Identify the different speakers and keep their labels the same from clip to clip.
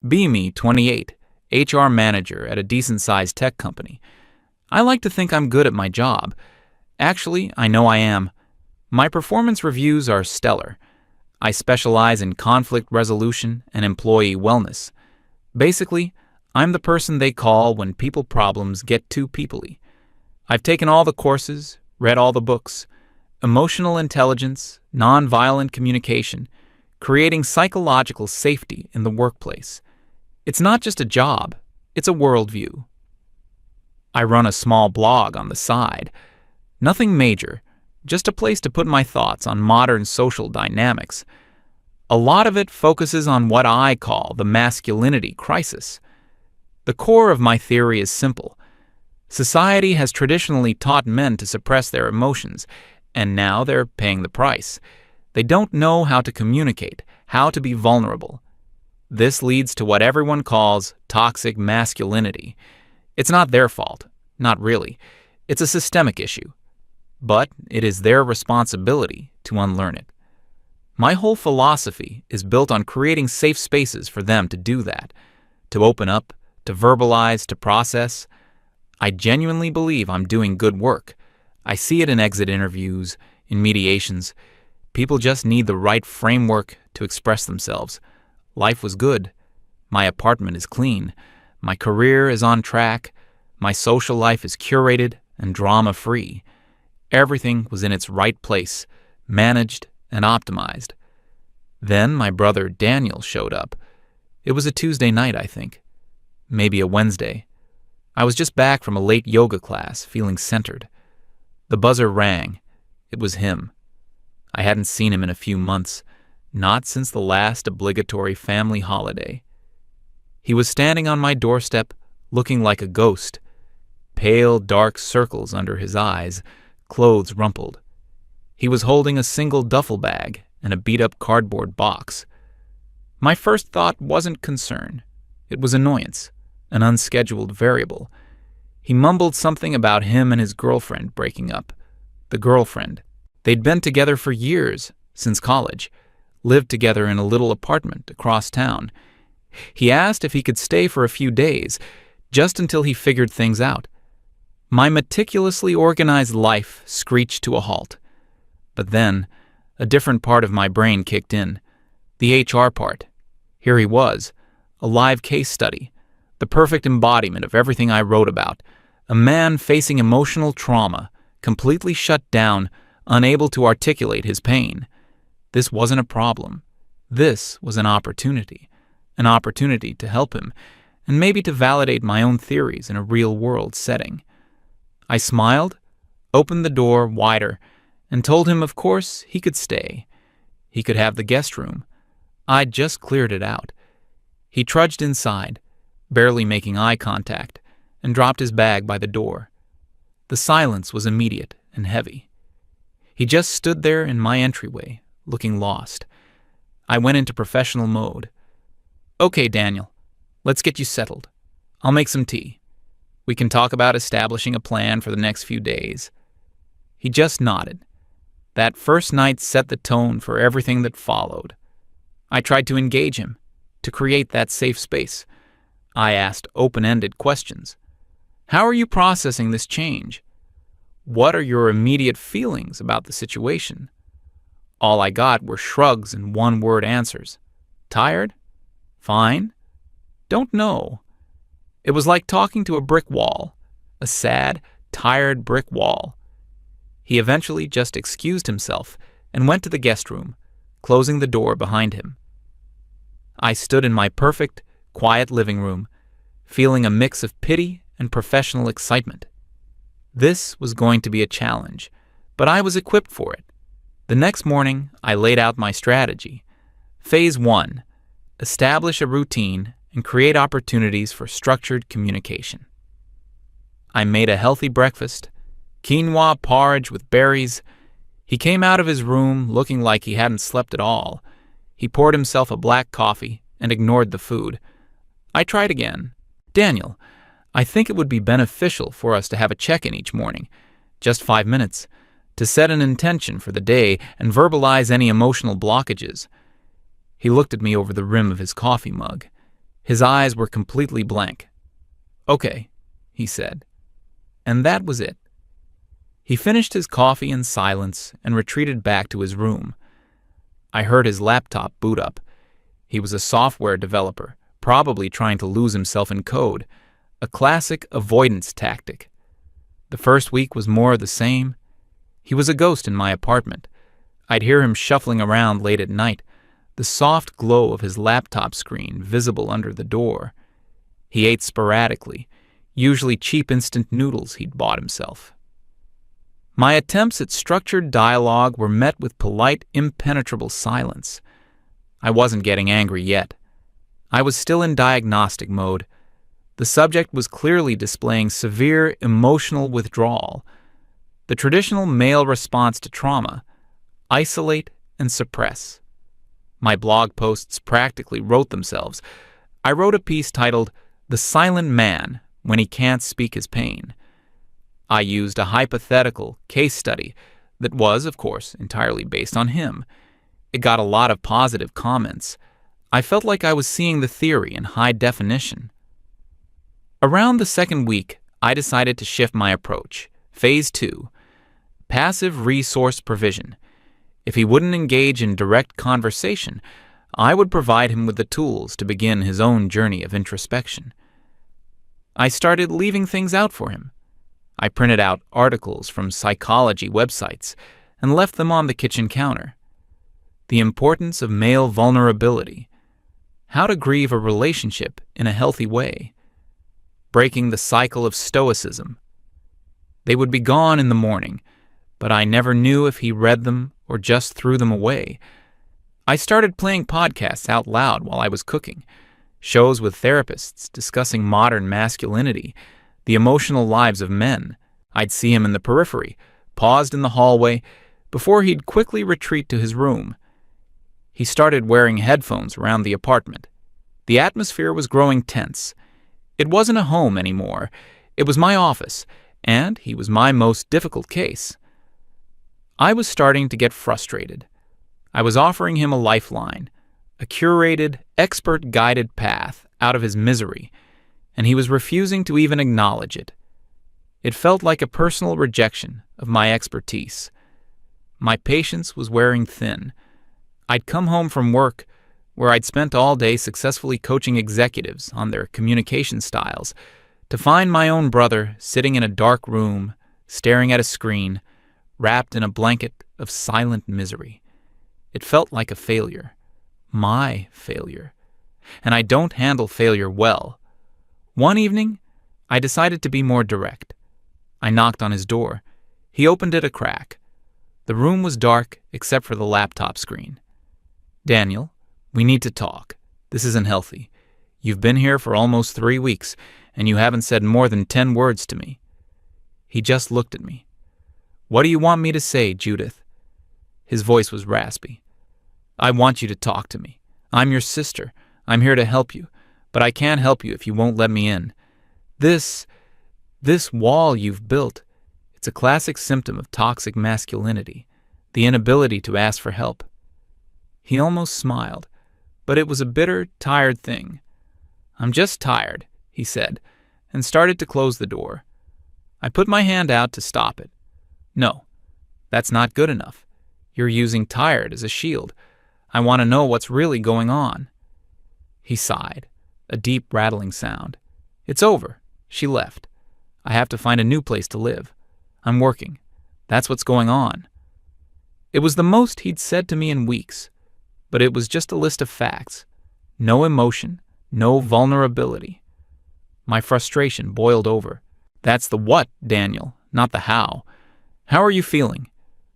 Speaker 1: Me, 28, HR manager at a decent-sized tech company. I like to think I'm good at my job. Actually, I know I am. My performance reviews are stellar. I specialize in conflict resolution and employee wellness. Basically, I'm the person they call when people problems get too peoply. I've taken all the courses, read all the books. Emotional intelligence, nonviolent communication, creating psychological safety in the workplace. It's not just a job, it's a worldview. I run a small blog on the side. Nothing major, just a place to put my thoughts on modern social dynamics. A lot of it focuses on what I call the masculinity crisis. The core of my theory is simple. Society has traditionally taught men to suppress their emotions, and now they're paying the price. They don't know how to communicate, how to be vulnerable. This leads to what everyone calls toxic masculinity. It's not their fault, not really. It's a systemic issue. But it is their responsibility to unlearn it. My whole philosophy is built on creating safe spaces for them to do that, to open up, to verbalize, to process. I genuinely believe I'm doing good work. I see it in exit interviews, in mediations. People just need the right framework to express themselves. Life was good. My apartment is clean. My career is on track. My social life is curated and drama-free. Everything was in its right place, managed and optimized. Then my brother Daniel showed up. It was a Tuesday night, I think. Maybe a Wednesday. I was just back from a late yoga class, feeling centered. The buzzer rang. It was him. I hadn't seen him in a few months, not since the last obligatory family holiday. He was standing on my doorstep, looking like a ghost. Pale, dark circles under his eyes, clothes rumpled. He was holding a single duffel bag and a beat-up cardboard box. My first thought wasn't concern. It was annoyance, an unscheduled variable. He mumbled something about him and his girlfriend breaking up. The girlfriend. They'd been together for years, since college, lived together in a little apartment across town. He asked if he could stay for a few days, just until he figured things out. My meticulously organized life screeched to a halt. But then, a different part of my brain kicked in. The HR part. Here he was, a live case study, the perfect embodiment of everything I wrote about. A man facing emotional trauma, completely shut down, unable to articulate his pain. This wasn't a problem. This was an opportunity to help him, and maybe to validate my own theories in a real-world setting. I smiled, opened the door wider, and told him of course he could stay. He could have the guest room. I'd just cleared it out. He trudged inside, barely making eye contact, and dropped his bag by the door. The silence was immediate and heavy. He just stood there in my entryway, looking lost. I went into professional mode. Okay, Daniel, let's get you settled. I'll make some tea. We can talk about establishing a plan for the next few days. He just nodded. That first night set the tone for everything that followed. I tried to engage him, to create that safe space. I asked open-ended questions. How are you processing this change? What are your immediate feelings about the situation? All I got were shrugs and one-word answers. Tired? Fine? Don't know. It was like talking to a brick wall, a sad, tired brick wall. He eventually just excused himself and went to the guest room, closing the door behind him. I stood in my perfect, quiet living room, feeling a mix of pity and professional excitement. This was going to be a challenge, but I was equipped for it. The next morning, I laid out my strategy. Phase 1. Establish a routine and create opportunities for structured communication. I made a healthy breakfast, quinoa porridge with berries. He came out of his room looking like he hadn't slept at all. He poured himself a black coffee and ignored the food. I tried again. Daniel, I think it would be beneficial for us to have a check-in each morning, just 5 minutes, to set an intention for the day and verbalize any emotional blockages. He looked at me over the rim of his coffee mug. His eyes were completely blank. "Okay," he said. And that was it. He finished his coffee in silence and retreated back to his room. I heard his laptop boot up. He was a software developer, probably trying to lose himself in code, a classic avoidance tactic. The first week was more of the same. He was a ghost in my apartment. I'd hear him shuffling around late at night, the soft glow of his laptop screen visible under the door. He ate sporadically, usually cheap instant noodles he'd bought himself. My attempts at structured dialogue were met with polite, impenetrable silence. I wasn't getting angry yet. I was still in diagnostic mode. The subject was clearly displaying severe emotional withdrawal. The traditional male response to trauma: isolate and suppress. My blog posts practically wrote themselves. I wrote a piece titled "The Silent Man When He Can't Speak His Pain." I used a hypothetical case study that was, of course, entirely based on him. It got a lot of positive comments. I felt like I was seeing the theory in high definition. Around the second week, I decided to shift my approach. Phase 2. Passive resource provision. If he wouldn't engage in direct conversation, I would provide him with the tools to begin his own journey of introspection. I started leaving things out for him. I printed out articles from psychology websites and left them on the kitchen counter. The importance of male vulnerability. How to grieve a relationship in a healthy way. Breaking the cycle of stoicism. They would be gone in the morning, but I never knew if he read them or just threw them away. I started playing podcasts out loud while I was cooking, shows with therapists discussing modern masculinity, the emotional lives of men. I'd see him in the periphery, paused in the hallway, before he'd quickly retreat to his room. He started wearing headphones around the apartment. The atmosphere was growing tense. It wasn't a home anymore. It was my office, and he was my most difficult case. I was starting to get frustrated. I was offering him a lifeline, a curated, expert-guided path out of his misery, and he was refusing to even acknowledge it. It felt like a personal rejection of my expertise. My patience was wearing thin. I'd come home from work, where I'd spent all day successfully coaching executives on their communication styles, to find my own brother sitting in a dark room, staring at a screen, wrapped in a blanket of silent misery. It felt like a failure. My failure. And I don't handle failure well. One evening, I decided to be more direct. I knocked on his door. He opened it a crack. The room was dark except for the laptop screen. "Daniel, we need to talk. This isn't healthy. You've been here for almost 3 weeks, and you haven't said more than 10 words to me." He just looked at me. "What do you want me to say, Judith?" His voice was raspy. "I want you to talk to me. I'm your sister. I'm here to help you, but I can't help you if you won't let me in. This wall you've built, it's a classic symptom of toxic masculinity, the inability to ask for help." He almost smiled, but it was a bitter, tired thing. "I'm just tired," he said, and started to close the door. I put my hand out to stop it. "No, that's not good enough. You're using tired as a shield. I want to know what's really going on." He sighed, a deep rattling sound. "It's over. She left. I have to find a new place to live. I'm working. That's what's going on." It was the most he'd said to me in weeks, but it was just a list of facts. No emotion, no vulnerability. My frustration boiled over. "That's the what, Daniel, not the how. How are you feeling?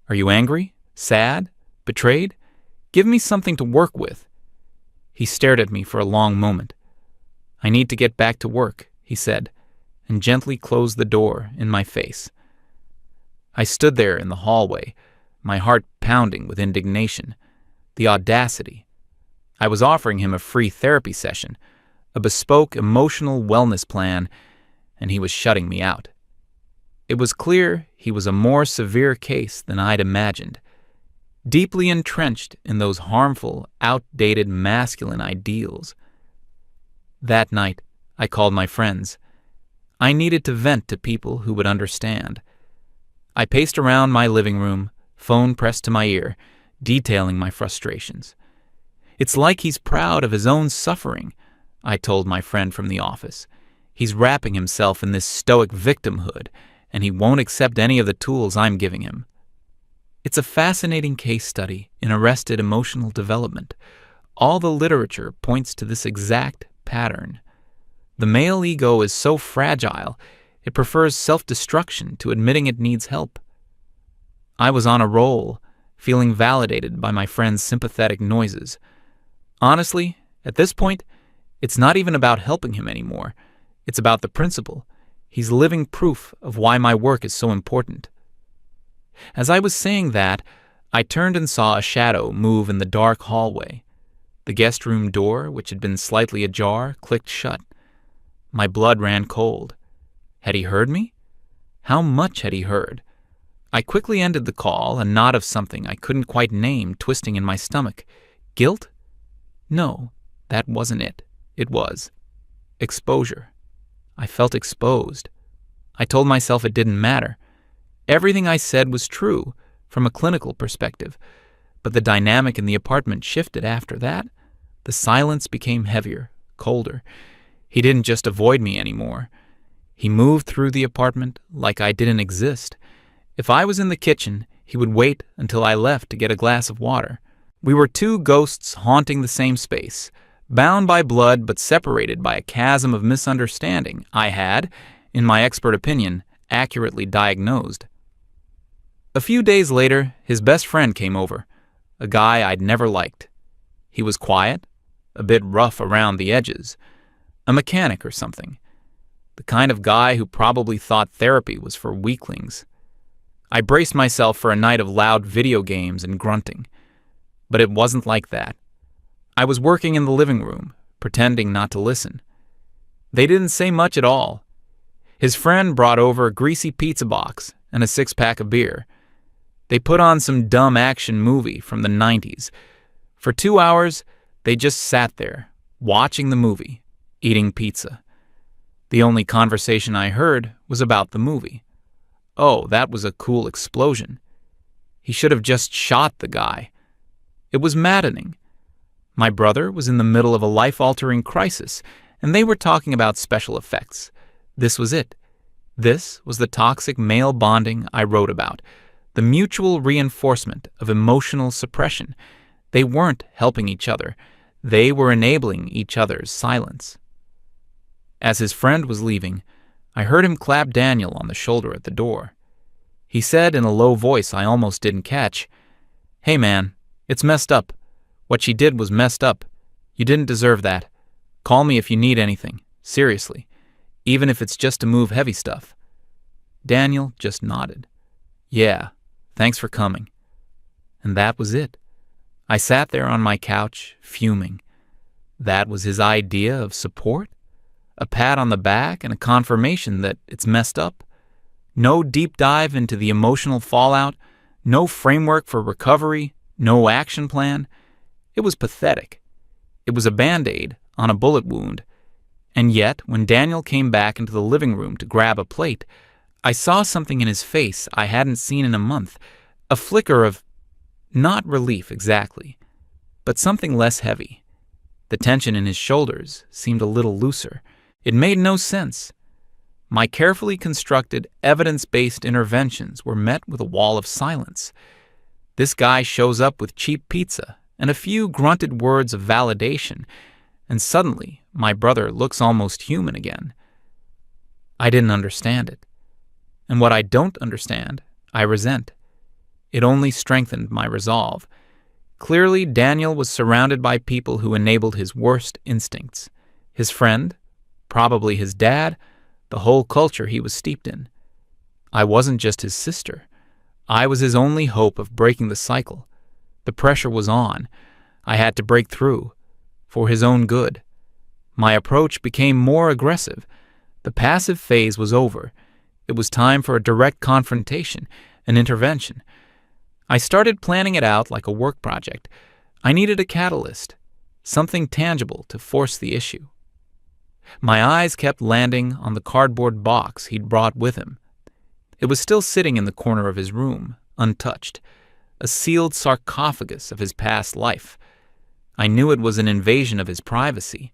Speaker 1: Are you angry? Sad? Betrayed? Give me something to work with." He stared at me for a long moment. "I need to get back to work," he said, and gently closed the door in my face. I stood there in the hallway, my heart pounding with indignation. The audacity. I was offering him a free therapy session, a bespoke emotional wellness plan, and he was shutting me out. It was clear he was a more severe case than I'd imagined, deeply entrenched in those harmful, outdated masculine ideals. That night, I called my friends. I needed to vent to people who would understand. I paced around my living room, phone pressed to my ear, detailing my frustrations. "It's like he's proud of his own suffering," I told my friend from the office. "He's wrapping himself in this stoic victimhood, and he won't accept any of the tools I'm giving him." It's a fascinating case study in arrested emotional development. All the literature points to this exact pattern. The male ego is so fragile, it prefers self-destruction to admitting it needs help. I was on a roll, feeling validated by my friend's sympathetic noises. Honestly, at this point, it's not even about helping him anymore. It's about the principle. He's living proof of why my work is so important. As I was saying that, I turned and saw a shadow move in the dark hallway. The guest room door, which had been slightly ajar, clicked shut. My blood ran cold. Had he heard me? How much had he heard? I quickly ended the call, a knot of something I couldn't quite name twisting in my stomach. Guilt? No, that wasn't it. It was exposure. I felt exposed. I told myself it didn't matter. Everything I said was true from a clinical perspective, but the dynamic in the apartment shifted after that. The silence became heavier, colder. He didn't just avoid me anymore. He moved through the apartment like I didn't exist. If I was in the kitchen, he would wait until I left to get a glass of water. We were two ghosts haunting the same space, bound by blood but separated by a chasm of misunderstanding I had, in my expert opinion, accurately diagnosed. A few days later, his best friend came over, a guy I'd never liked. He was quiet, a bit rough around the edges, a mechanic or something. The kind of guy who probably thought therapy was for weaklings. I braced myself for a night of loud video games and grunting. But it wasn't like that. I was working in the living room, pretending not to listen. They didn't say much at all. His friend brought over a greasy pizza box and a 6-pack of beer. They put on some dumb action movie from the 90s. For 2 hours, they just sat there, watching the movie, eating pizza. The only conversation I heard was about the movie. Oh, that was a cool explosion. He should have just shot the guy. It was maddening. My brother was in the middle of a life-altering crisis, and they were talking about special effects. This was it. This was the toxic male bonding I wrote about, the mutual reinforcement of emotional suppression. They weren't helping each other. They were enabling each other's silence. As his friend was leaving, I heard him clap Daniel on the shoulder at the door. He said in a low voice I almost didn't catch, "Hey man, it's messed up. What she did was messed up. You didn't deserve that. Call me if you need anything. Seriously. Even if it's just to move heavy stuff." Daniel just nodded. "Yeah, thanks for coming." And that was it. I sat there on my couch, fuming. That was his idea of support? A pat on the back and a confirmation that it's messed up? No deep dive into the emotional fallout, no framework for recovery, no action plan. It was pathetic. It was a Band-Aid on a bullet wound. And yet, when Daniel came back into the living room to grab a plate, I saw something in his face I hadn't seen in a month, a flicker of, not relief exactly, but something less heavy. The tension in his shoulders seemed a little looser. It made no sense. My carefully constructed, evidence-based interventions were met with a wall of silence. This guy shows up with cheap pizza and a few grunted words of validation, and suddenly my brother looks almost human again. I didn't understand it. And what I don't understand, I resent. It only strengthened my resolve. Clearly, Daniel was surrounded by people who enabled his worst instincts. His friend, probably his dad, the whole culture he was steeped in. I wasn't just his sister. I was his only hope of breaking the cycle. The pressure was on. I had to break through, for his own good. My approach became more aggressive. The passive phase was over. It was time for a direct confrontation, an intervention. I started planning it out like a work project. I needed a catalyst, something tangible to force the issue. My eyes kept landing on the cardboard box he'd brought with him. It was still sitting in the corner of his room, untouched, a sealed sarcophagus of his past life. I knew it was an invasion of his privacy.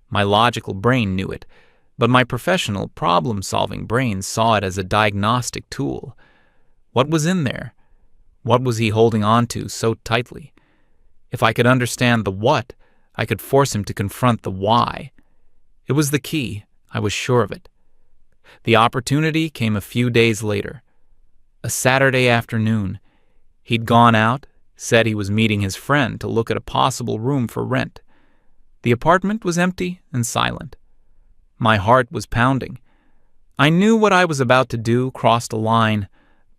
Speaker 1: My logical brain knew it, but my professional, problem-solving brain saw it as a diagnostic tool. What was in there? What was he holding on to so tightly? If I could understand the what, I could force him to confront the why. It was the key, I was sure of it. The opportunity came a few days later. A Saturday afternoon. He'd gone out, said he was meeting his friend to look at a possible room for rent. The apartment was empty and silent. My heart was pounding. I knew what I was about to do crossed a line,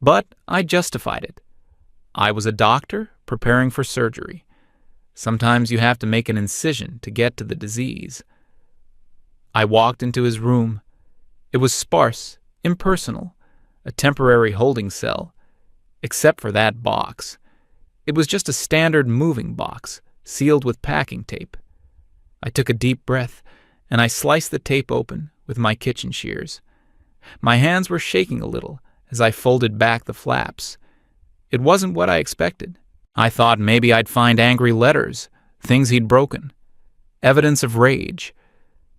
Speaker 1: but I justified it. I was a doctor preparing for surgery. Sometimes you have to make an incision to get to the disease. I walked into his room. It was sparse, impersonal, a temporary holding cell, except for that box. It was just a standard moving box, sealed with packing tape. I took a deep breath, and I sliced the tape open with my kitchen shears. My hands were shaking a little as I folded back the flaps. It wasn't what I expected. I thought maybe I'd find angry letters, things he'd broken, evidence of rage.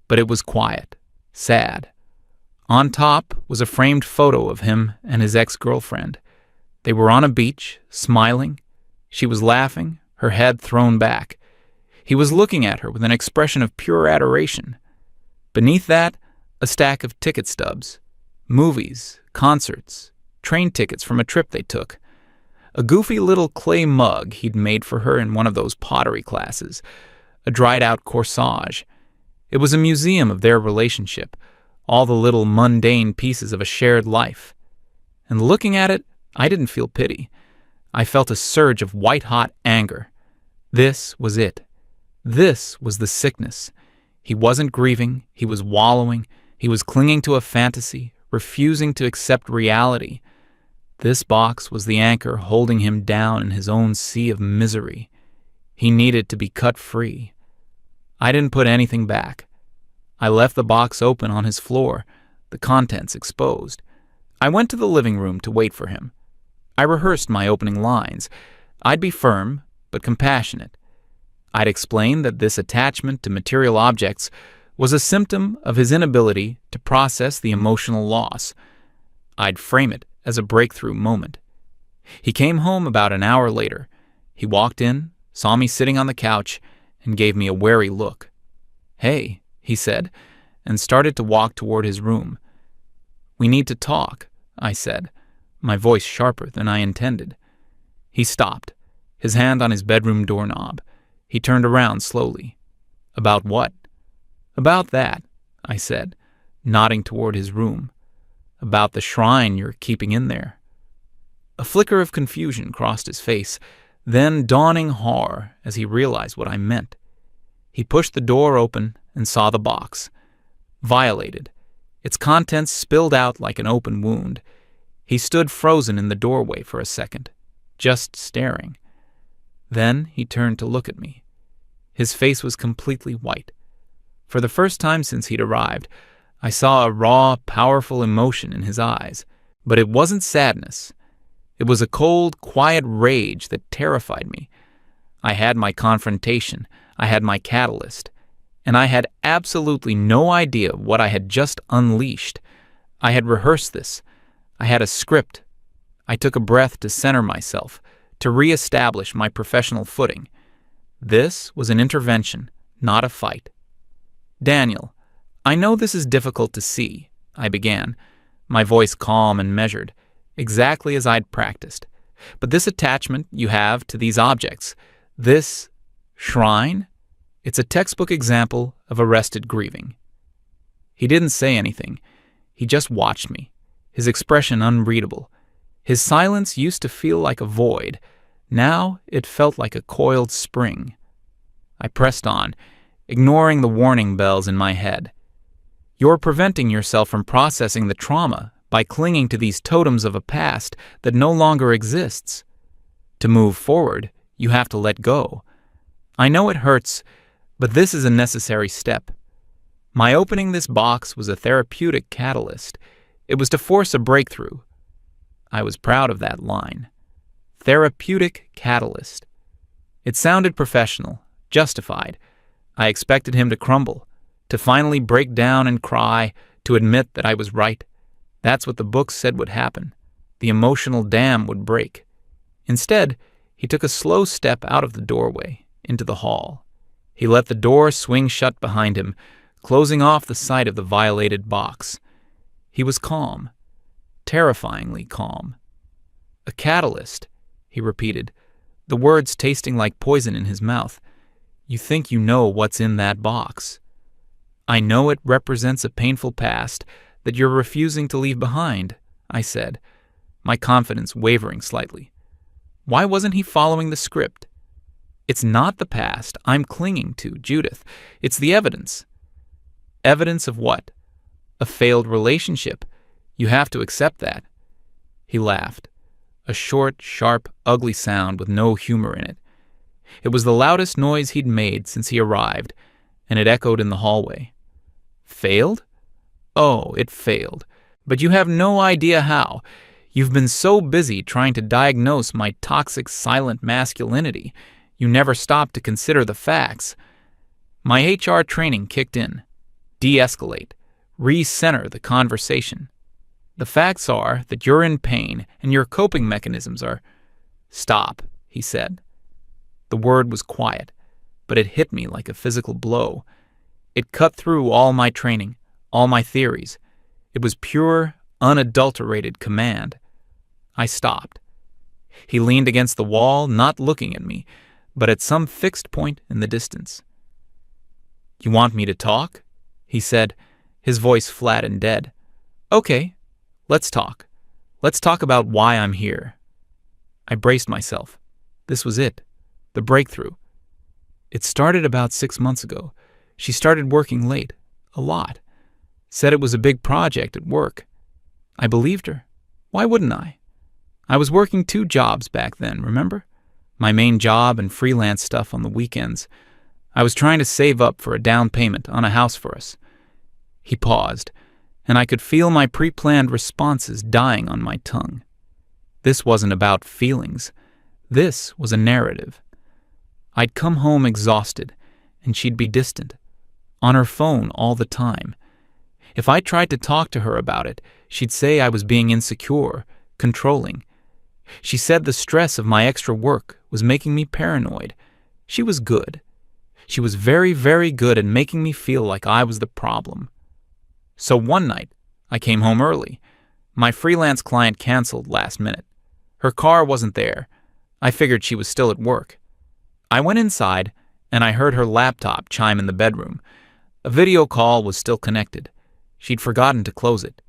Speaker 1: But it was quiet, sad. On top was a framed photo of him and his ex-girlfriend. They were on a beach, smiling. She was laughing, her head thrown back. He was looking at her with an expression of pure adoration. Beneath that, a stack of ticket stubs. Movies, concerts, train tickets from a trip they took. A goofy little clay mug he'd made for her in one of those pottery classes. A dried-out corsage. It was a museum of their relationship, all the little mundane pieces of a shared life. And looking at it, I didn't feel pity. I felt a surge of white-hot anger. This was it. This was the sickness. He wasn't grieving, he was wallowing, he was clinging to a fantasy, refusing to accept reality. This box was the anchor holding him down in his own sea of misery. He needed to be cut free. I didn't put anything back. I left the box open on his floor, the contents exposed. I went to the living room to wait for him. I rehearsed my opening lines. I'd be firm, but compassionate. I'd explain that this attachment to material objects was a symptom of his inability to process the emotional loss. I'd frame it as a breakthrough moment. He came home about an hour later. He walked in, saw me sitting on the couch, and gave me a wary look. "Hey," he said, and started to walk toward his room. "We need to talk," I said, my voice sharper than I intended. He stopped, his hand on his bedroom doorknob. He turned around slowly. "About what?" "About that," I said, nodding toward his room. "About the shrine you're keeping in there." A flicker of confusion crossed his face, then dawning horror as he realized what I meant. He pushed the door open and saw the box. Violated. Its contents spilled out like an open wound. He stood frozen in the doorway for a second, just staring. Then he turned to look at me. His face was completely white. For the first time since he'd arrived, I saw a raw, powerful emotion in his eyes. But it wasn't sadness. It was a cold, quiet rage that terrified me. I had my confrontation. I had my catalyst. And I had absolutely no idea what I had just unleashed. I had rehearsed this. I had a script. I took a breath to center myself, to reestablish my professional footing. This was an intervention, not a fight. "Daniel, I know this is difficult to see," I began, my voice calm and measured, exactly as I'd practiced. "But this attachment you have to these objects, this shrine, it's a textbook example of arrested grieving." He didn't say anything. He just watched me, his expression unreadable. His silence used to feel like a void. Now it felt like a coiled spring. I pressed on, ignoring the warning bells in my head. "You're preventing yourself from processing the trauma by clinging to these totems of a past that no longer exists. To move forward, you have to let go. I know it hurts, but this is a necessary step. My opening this box was a therapeutic catalyst. It was to force a breakthrough. I was proud of that line. Therapeutic catalyst. It sounded professional, justified. I expected him to crumble, to finally break down and cry, to admit that I was right. That's what the books said would happen. The emotional dam would break. Instead, he took a slow step out of the doorway, into the hall. He let the door swing shut behind him, closing off the sight of the violated box. He was calm, terrifyingly calm. A catalyst, he repeated, the words tasting like poison in his mouth. You think you know what's in that box. I know it represents a painful past that you're refusing to leave behind, I said, my confidence wavering slightly. Why wasn't he following the script? It's not the past I'm clinging to, Judith. It's the evidence. Evidence of what? A failed relationship. You have to accept that. He laughed. A short, sharp, ugly sound with no humor in it. It was the loudest noise he'd made since he arrived, and it echoed in the hallway. Failed? Oh, it failed. But you have no idea how. You've been so busy trying to diagnose my toxic silent masculinity, you never stopped to consider the facts. My HR training kicked in. De-escalate. Recenter the conversation. The facts are that you're in pain and your coping mechanisms are... Stop, he said. The word was quiet, but it hit me like a physical blow. It cut through all my training, all my theories. It was pure, unadulterated command. I stopped. He leaned against the wall, not looking at me, but at some fixed point in the distance. You want me to talk? He said, his voice flat and dead. Okay, let's talk. Let's talk about why I'm here. I braced myself. This was it. The breakthrough. It started about 6 months ago. She started working late. A lot. Said it was a big project at work. I believed her. Why wouldn't I? I was working 2 jobs back then, remember? My main job and freelance stuff on the weekends. I was trying to save up for a down payment on a house for us. He paused, and I could feel my pre-planned responses dying on my tongue. This wasn't about feelings. This was a narrative. I'd come home exhausted, and she'd be distant, on her phone all the time. If I tried to talk to her about it, she'd say I was being insecure, controlling. She said the stress of my extra work was making me paranoid. She was good. She was very, very good at making me feel like I was the problem. So one night, I came home early. My freelance client canceled last minute. Her car wasn't there. I figured she was still at work. I went inside, and I heard her laptop chime in the bedroom. A video call was still connected. She'd forgotten to close it.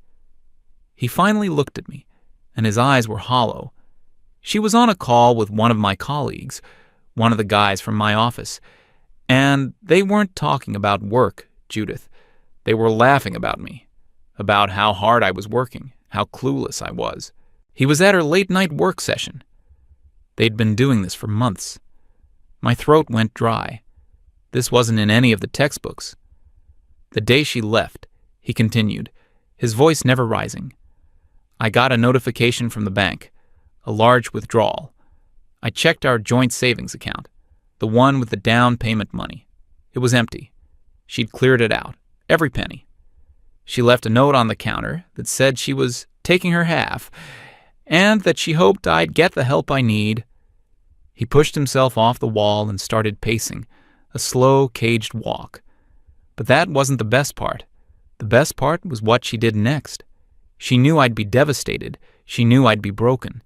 Speaker 1: He finally looked at me, and his eyes were hollow. She was on a call with one of my colleagues, one of the guys from my office, and they weren't talking about work, Judith. They were laughing about me, about how hard I was working, how clueless I was. He was at her late-night work session. They'd been doing this for months. My throat went dry. This wasn't in any of the textbooks. The day she left, he continued, his voice never rising. I got a notification from the bank, a large withdrawal. I checked our joint savings account, the one with the down payment money. It was empty. She'd cleared it out, every penny. She left a note on the counter that said she was taking her half, and that she hoped I'd get the help I need. He pushed himself off the wall and started pacing, a slow, caged walk. But that wasn't the best part. The best part was what she did next. She knew I'd be devastated. She knew I'd be broken.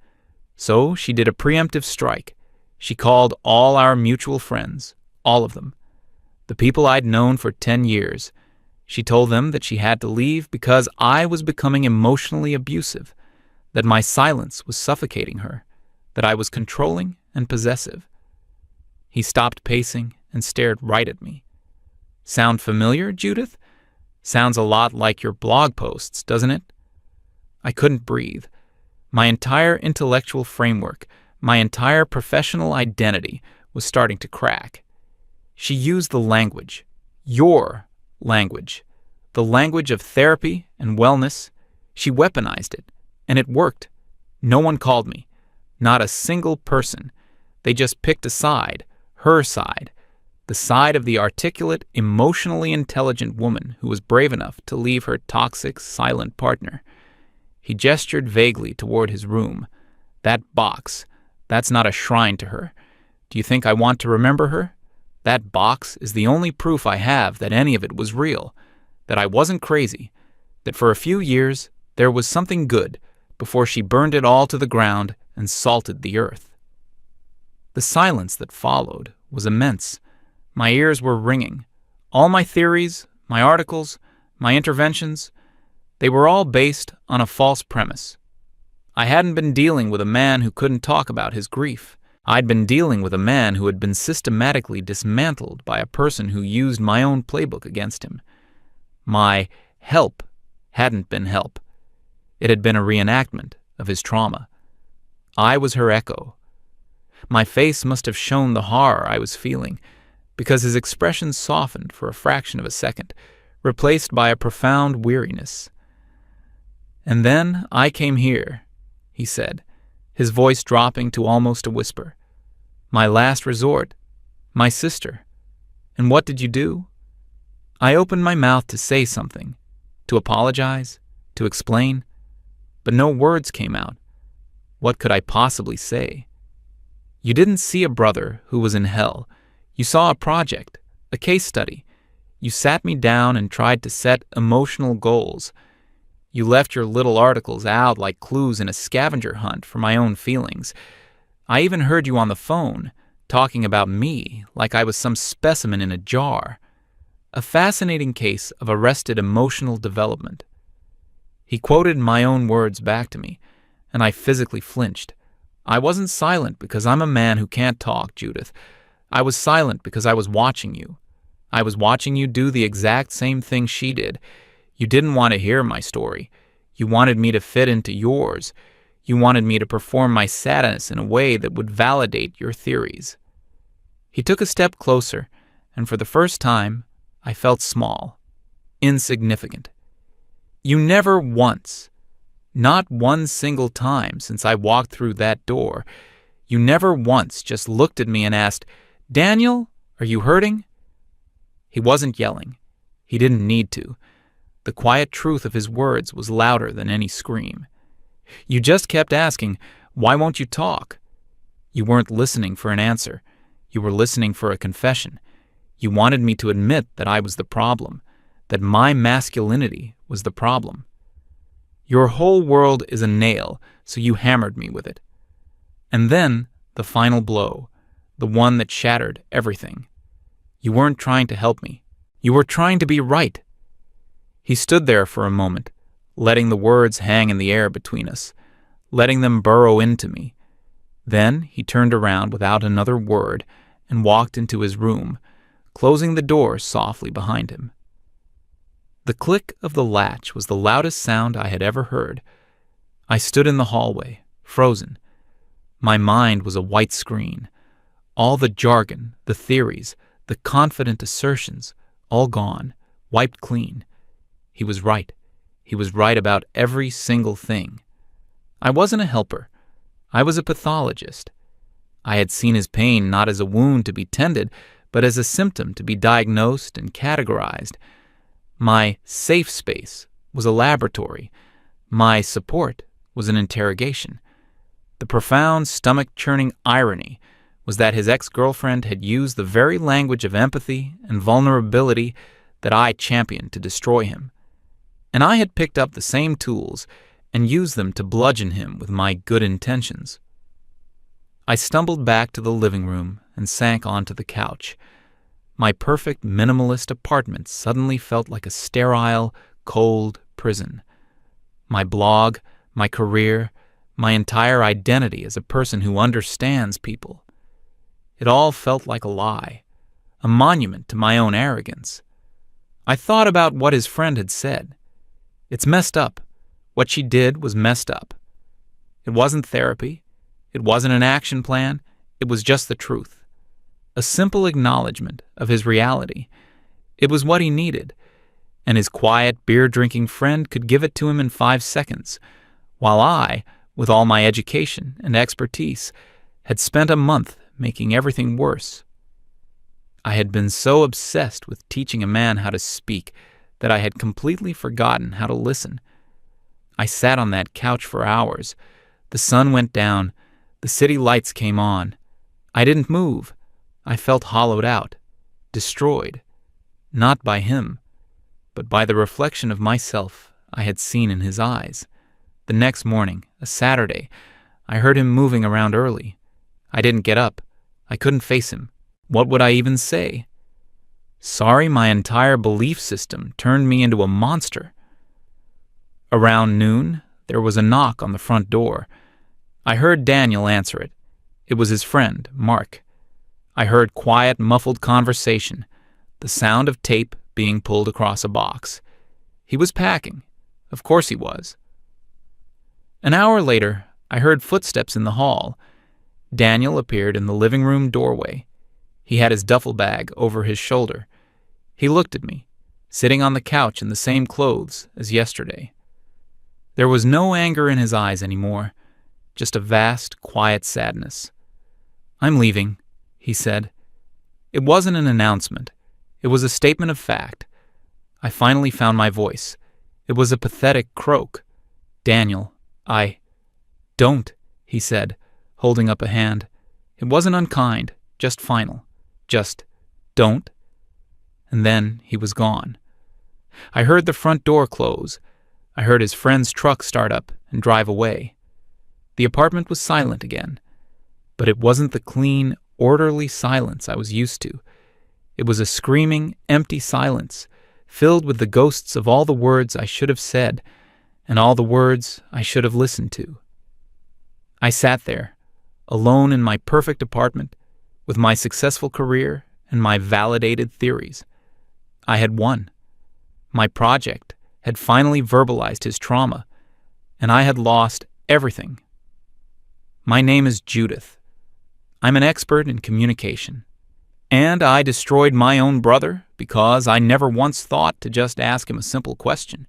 Speaker 1: So she did a preemptive strike. She called all our mutual friends, all of them, the people I'd known for 10 years. She told them that she had to leave because I was becoming emotionally abusive, that my silence was suffocating her, that I was controlling and possessive. He stopped pacing and stared right at me. Sound familiar, Judith? Sounds a lot like your blog posts, doesn't it? I couldn't breathe. My entire intellectual framework, my entire professional identity was starting to crack. She used the language, your language. the language of therapy and wellness. She weaponized it, and it worked. No one called me. Not a single person. They just picked a side, her side, the side of the articulate, emotionally intelligent woman who was brave enough to leave her toxic, silent partner. He gestured vaguely toward his room. That box, that's not a shrine to her. Do you think I want to remember her? That box is the only proof I have that any of it was real, that I wasn't crazy, that for a few years there was something good before she burned it all to the ground and salted the earth. The silence that followed was immense. My ears were ringing. All my theories, my articles, my interventions, they were all based on a false premise. I hadn't been dealing with a man who couldn't talk about his grief. I'd been dealing with a man who had been systematically dismantled by a person who used my own playbook against him. My help hadn't been help. It had been a reenactment of his trauma. I was her echo. My face must have shown the horror I was feeling, because his expression softened for a fraction of a second, replaced by a profound weariness. "And then I came here," he said, his voice dropping to almost a whisper. "My last resort, my sister. And what did you do?" I opened my mouth to say something, to apologize, to explain, but no words came out. What could I possibly say? "You didn't see a brother who was in hell. You saw a project, a case study. You sat me down and tried to set emotional goals. You left your little articles out like clues in a scavenger hunt for my own feelings. I even heard you on the phone, talking about me like I was some specimen in a jar. A fascinating case of arrested emotional development." He quoted my own words back to me, and I physically flinched. I wasn't silent because I'm a man who can't talk, Judith. I was silent because I was watching you. I was watching you do the exact same thing she did. You didn't want to hear my story. You wanted me to fit into yours. You wanted me to perform my sadness in a way that would validate your theories. He took a step closer, and for the first time, I felt small, insignificant. You never once, not one single time since I walked through that door, you never once just looked at me and asked, "Daniel, are you hurting?" He wasn't yelling. He didn't need to. The quiet truth of his words was louder than any scream. You just kept asking, "Why won't you talk?" You weren't listening for an answer. You were listening for a confession. You wanted me to admit that I was the problem, that my masculinity was the problem. Your whole world is a nail, so you hammered me with it. And then, the final blow, the one that shattered everything. You weren't trying to help me. You were trying to be right. He stood there for a moment, letting the words hang in the air between us, letting them burrow into me. Then he turned around without another word and walked into his room, closing the door softly behind him. The click of the latch was the loudest sound I had ever heard. I stood in the hallway, frozen. My mind was a white screen. All the jargon, the theories, the confident assertions, all gone, wiped clean. He was right. He was right about every single thing. I wasn't a helper. I was a pathologist. I had seen his pain not as a wound to be tended, but as a symptom to be diagnosed and categorized. My safe space was a laboratory. My support was an interrogation. The profound, stomach-churning irony was that his ex-girlfriend had used the very language of empathy and vulnerability that I championed to destroy him. And I had picked up the same tools and used them to bludgeon him with my good intentions. I stumbled back to the living room and sank onto the couch. My perfect minimalist apartment suddenly felt like a sterile, cold prison. My blog, my career, my entire identity as a person who understands people. It all felt like a lie, a monument to my own arrogance. I thought about what his friend had said. It's messed up. What she did was messed up. It wasn't therapy. It wasn't an action plan. It was just the truth. A simple acknowledgement of his reality. It was what he needed. and his quiet, beer-drinking friend could give it to him in 5 seconds, while I, with all my education and expertise, had spent a month making everything worse. I had been so obsessed with teaching a man how to speak that I had completely forgotten how to listen. I sat on that couch for hours. The sun went down. The city lights came on. I didn't move. I felt hollowed out, destroyed, not by him, but by the reflection of myself I had seen in his eyes. The next morning, a Saturday, I heard him moving around early. I didn't get up. I couldn't face him. What would I even say? Sorry, my entire belief system turned me into a monster. Around noon, there was a knock on the front door. I heard Daniel answer it. It was his friend, Mark. I heard quiet, muffled conversation, the sound of tape being pulled across a box. He was packing. Of course he was. An hour later, I heard footsteps in the hall. Daniel appeared in the living room doorway. He had his duffel bag over his shoulder. He looked at me, sitting on the couch in the same clothes as yesterday. There was no anger in his eyes anymore, just a vast, quiet sadness. "I'm leaving," he said. It wasn't an announcement. It was a statement of fact. I finally found my voice. It was a pathetic croak. "Daniel, Don't," he said, holding up a hand. It wasn't unkind, just final. Just, don't. And then he was gone. I heard the front door close. I heard his friend's truck start up and drive away. The apartment was silent again. But it wasn't the clean, orderly silence I was used to. It was a screaming, empty silence, filled with the ghosts of all the words I should have said and all the words I should have listened to. I sat there, alone in my perfect apartment, with my successful career and my validated theories. I had won. My project had finally verbalized his trauma, and I had lost everything. My name is Judith. I'm an expert in communication. And I destroyed my own brother because I never once thought to just ask him a simple question.